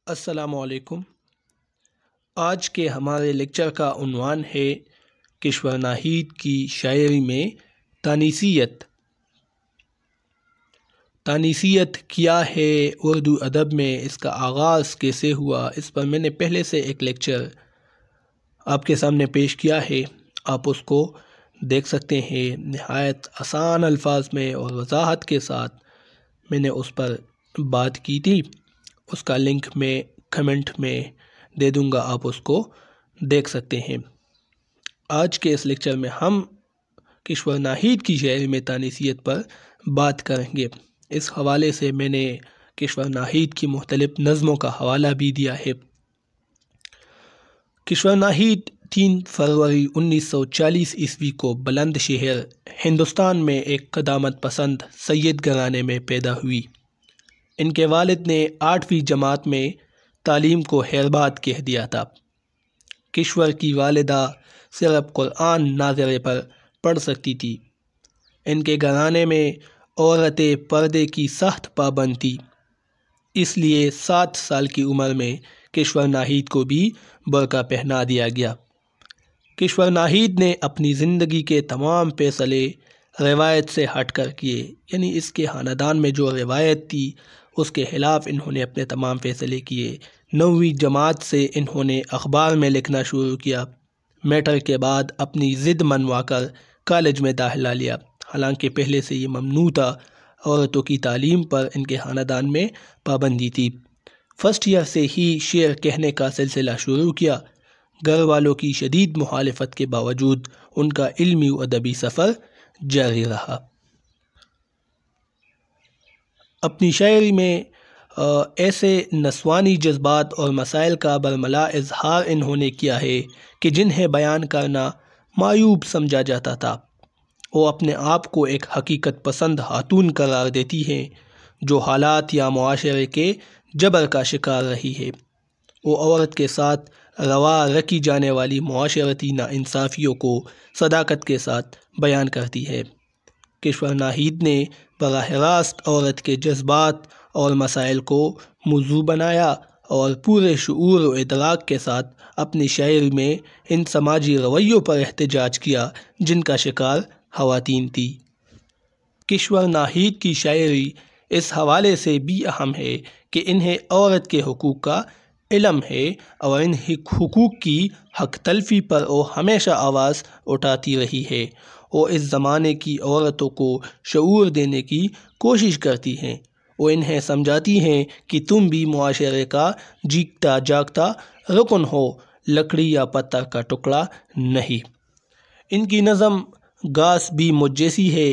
السلام علیکم۔ آج کے ہمارے لیکچر کا عنوان ہے کشور ناہید کی شاعری میں تانیثیت۔ تانیثیت کیا ہے اردو ادب میں، اس کا آغاز کیسے ہوا، اس پر میں نے پہلے سے ایک لیکچر آپ کے سامنے پیش کیا ہے، آپ اس کو دیکھ سکتے ہیں۔ نہایت آسان الفاظ میں اور وضاحت کے ساتھ میں نے اس پر بات کی تھی، اس کا لنک میں کمنٹ میں دے دوں گا، آپ اس کو دیکھ سکتے ہیں۔ آج کے اس لیکچر میں ہم کشور ناہید کی شاعری میں تانیثیت پر بات کریں گے۔ اس حوالے سے میں نے کشور ناہید کی مختلف نظموں کا حوالہ بھی دیا ہے۔ کشور ناہید 3 فروری 1940 عیسوی کو بلند شہر ہندوستان میں ایک قدامت پسند سید گھرانے میں پیدا ہوئی۔ ان کے والد نے 8ویں جماعت میں تعلیم کو حیربات کہہ دیا تھا۔ کشور کی والدہ صرف قرآن ناظرے پر پڑھ سکتی تھی۔ ان کے گھرانے میں عورتیں پردے کی سخت پابند تھی، اس لیے 7 سال کی عمر میں کشور ناہید کو بھی برقع پہنا دیا گیا۔ کشور ناہید نے اپنی زندگی کے تمام فیصلے روایت سے ہٹ کر کیے، یعنی اس کے خاندان میں جو روایت تھی اس کے خلاف انہوں نے اپنے تمام فیصلے کیے۔ 9ویں جماعت سے انہوں نے اخبار میں لکھنا شروع کیا۔ میٹرک کے بعد اپنی ضد منوا کر کالج میں داخلہ لیا، حالانکہ پہلے سے یہ ممنوع تھا، عورتوں کی تعلیم پر ان کے خاندان میں پابندی تھی۔ فرسٹ ایئر سے ہی شعر کہنے کا سلسلہ شروع کیا۔ گھر والوں کی شدید مخالفت کے باوجود ان کا علمی و ادبی سفر جاری رہا۔ اپنی شاعری میں ایسے نسوانی جذبات اور مسائل کا برملا اظہار انہوں نے کیا ہے کہ جنہیں بیان کرنا معیوب سمجھا جاتا تھا۔ وہ اپنے آپ کو ایک حقیقت پسند خاتون قرار دیتی ہیں جو حالات یا معاشرے کے جبر کا شکار رہی ہے۔ وہ عورت کے ساتھ روا رکھی جانے والی معاشرتی ناانصافیوں کو صداقت کے ساتھ بیان کرتی ہے۔ کشور ناہید نے براہ راست عورت کے جذبات اور مسائل کو موضوع بنایا اور پورے شعور و ادراک کے ساتھ اپنی شاعری میں ان سماجی رویوں پر احتجاج کیا جن کا شکار خواتین تھی۔ کشور ناہید کی شاعری اس حوالے سے بھی اہم ہے کہ انہیں عورت کے حقوق کا علم ہے اور ان حقوق کی حق تلفی پر وہ ہمیشہ آواز اٹھاتی رہی ہے۔ وہ اس زمانے کی عورتوں کو شعور دینے کی کوشش کرتی ہیں۔ وہ انہیں سمجھاتی ہیں کہ تم بھی معاشرے کا جیتا جاگتا رکن ہو، لکڑی یا پتھر کا ٹکڑا نہیں۔ ان کی نظم گاس بھی مجھ جیسی ہے۔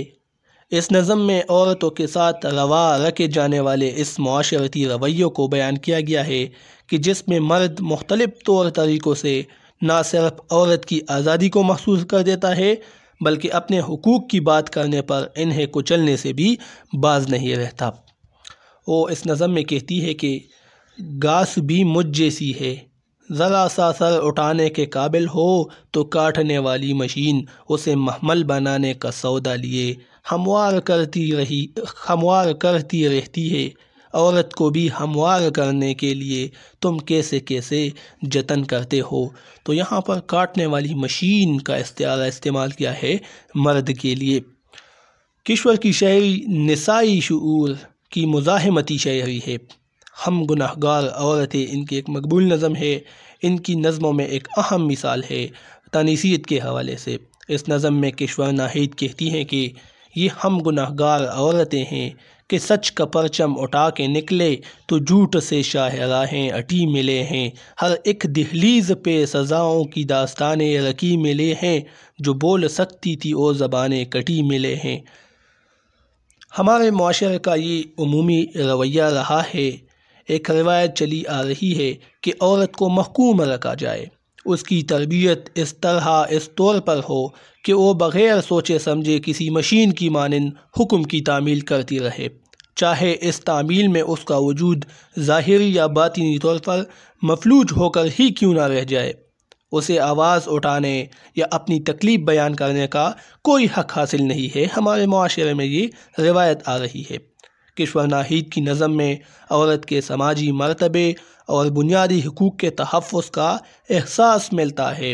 اس نظم میں عورتوں کے ساتھ روا رکھے جانے والے اس معاشرتی رویوں کو بیان کیا گیا ہے کہ جس میں مرد مختلف طور طریقوں سے نہ صرف عورت کی آزادی کو محسوس کر دیتا ہے بلکہ اپنے حقوق کی بات کرنے پر انہیں کچلنے سے بھی باز نہیں رہتا۔ وہ اس نظم میں کہتی ہے کہ گاس بھی مجھ جیسی ہے، ذرا سا سر اٹھانے کے قابل ہو تو کاٹنے والی مشین اسے محمل بنانے کا سودا لیے ہموار کرتی رہتی ہے۔ عورت کو بھی ہموار کرنے کے لیے تم کیسے کیسے جتن کرتے ہو۔ تو یہاں پر کاٹنے والی مشین کا استعارہ استعمال کیا ہے مرد کے لیے۔ کشور کی شاعری نسائی شعور کی مزاحمتی شاعری ہے۔ ہم گنہگار عورتیں ان کی ایک مقبول نظم ہے۔ ان کی نظموں میں ایک اہم مثال ہے تانیثیت کے حوالے سے۔ اس نظم میں کشور ناہید کہتی ہیں کہ یہ ہم گنہگار عورتیں ہیں کہ سچ کا پرچم اٹھا کے نکلے تو جھوٹ سے شاہراہیں اٹی ملے ہیں۔ ہر ایک دہلیز پہ سزاؤں کی داستانیں رکی ملے ہیں، جو بول سکتی تھی وہ زبانیں کٹی ملے ہیں۔ ہمارے معاشرے کا یہ عمومی رویہ رہا ہے، ایک روایت چلی آ رہی ہے کہ عورت کو محکوم رکھا جائے، اس کی تربیت اس طور پر ہو کہ وہ بغیر سوچے سمجھے کسی مشین کی مانند حکم کی تعمیل کرتی رہے، چاہے اس تعمیل میں اس کا وجود ظاہری یا باطنی طور پر مفلوج ہو کر ہی کیوں نہ رہ جائے۔ اسے آواز اٹھانے یا اپنی تکلیف بیان کرنے کا کوئی حق حاصل نہیں ہے۔ ہمارے معاشرے میں یہ روایت آ رہی ہے۔ کشور ناہید کی نظم میں عورت کے سماجی مرتبے اور بنیادی حقوق کے تحفظ کا احساس ملتا ہے۔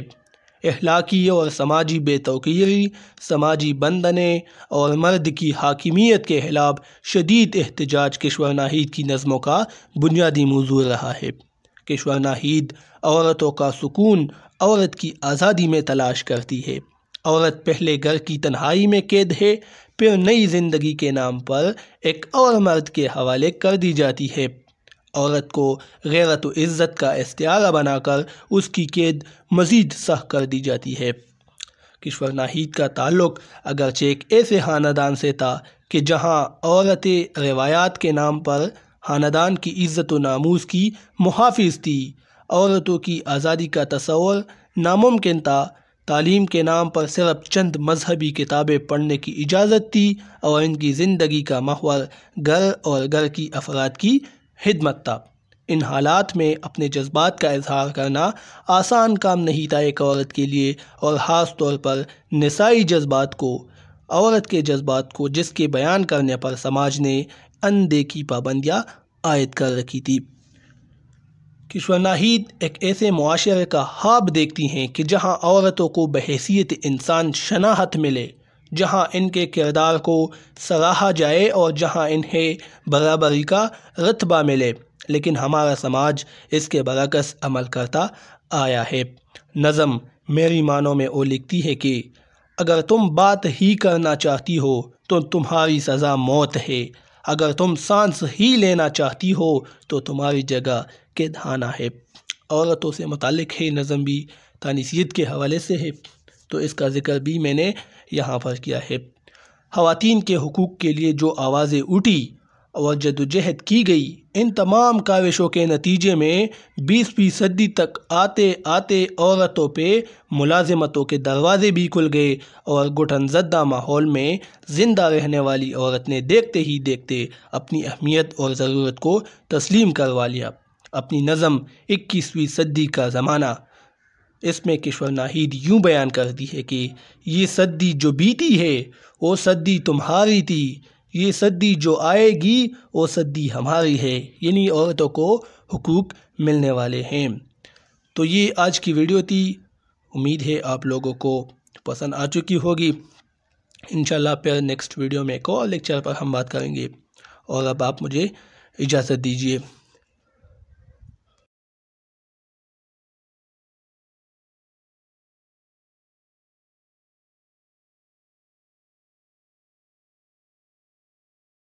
اخلاقی اور سماجی بے توقیری، سماجی بندنے اور مرد کی حاکمیت کے خلاف شدید احتجاج کشور ناہید کی نظموں کا بنیادی موضوع رہا ہے۔ کشور ناہید عورتوں کا سکون، عورت کی آزادی میں تلاش کرتی ہے۔ عورت پہلے گھر کی تنہائی میں قید ہے، پھر نئی زندگی کے نام پر ایک اور مرد کے حوالے کر دی جاتی ہے۔ عورت کو غیرت و عزت کا استعارہ بنا کر اس کی قید مزید سخت کر دی جاتی ہے۔ کشور ناہید کا تعلق اگرچہ ایک ایسے خاندان سے تھا کہ جہاں عورتیں روایات کے نام پر خاندان کی عزت و ناموس کی محافظ تھی، عورتوں کی آزادی کا تصور ناممکن تھا، تعلیم کے نام پر صرف چند مذہبی کتابیں پڑھنے کی اجازت تھی اور ان کی زندگی کا محور گھر اور گھر کی افراد کی خدمت تھا۔ ان حالات میں اپنے جذبات کا اظہار کرنا آسان کام نہیں تھا ایک عورت کے لیے، اور خاص طور پر نسائی جذبات کو، عورت کے جذبات کو، جس کے بیان کرنے پر سماج نے اندیکھی پابندیاں عائد کر رکھی تھی۔ کشور ناہید ایک ایسے معاشرے کا خواب دیکھتی ہیں کہ جہاں عورتوں کو بحیثیت انسان شناخت ملے، جہاں ان کے کردار کو سراہا جائے اور جہاں انہیں برابری کا رتبہ ملے، لیکن ہمارا سماج اس کے برعکس عمل کرتا آیا ہے۔ نظم میری مانوں میں وہ لکھتی ہے کہ اگر تم بات ہی کرنا چاہتی ہو تو تمہاری سزا موت ہے، اگر تم سانس ہی لینا چاہتی ہو تو تمہاری جگہ قید خانہ ہے۔ عورتوں سے متعلق ہے نظم بھی تانیثیت کے حوالے سے ہے، تو اس کا ذکر بھی میں نے یہاں پر کیا ہے۔ خواتین کے حقوق کے لیے جو آوازیں اٹھی اور جدوجہد کی گئی، ان تمام کاوشوں کے نتیجے میں 20ویں صدی تک آتے آتے عورتوں پہ ملازمتوں کے دروازے بھی کھل گئے، اور گھٹن زدہ ماحول میں زندہ رہنے والی عورت نے دیکھتے ہی دیکھتے اپنی اہمیت اور ضرورت کو تسلیم کروا لیا۔ اپنی نظم 21ویں صدی کا زمانہ، اس میں کشور ناہید یوں بیان کرتی ہے کہ یہ صدی جو بیتی ہے وہ صدی تمہاری تھی، یہ صدی جو آئے گی وہ صدی ہماری ہے، یعنی عورتوں کو حقوق ملنے والے ہیں۔ تو یہ آج کی ویڈیو تھی، امید ہے آپ لوگوں کو پسند آ چکی ہوگی۔ انشاءاللہ پھر نیکسٹ ویڈیو میں ایک اور لیکچر پر ہم بات کریں گے، اور اب آپ مجھے اجازت دیجیے۔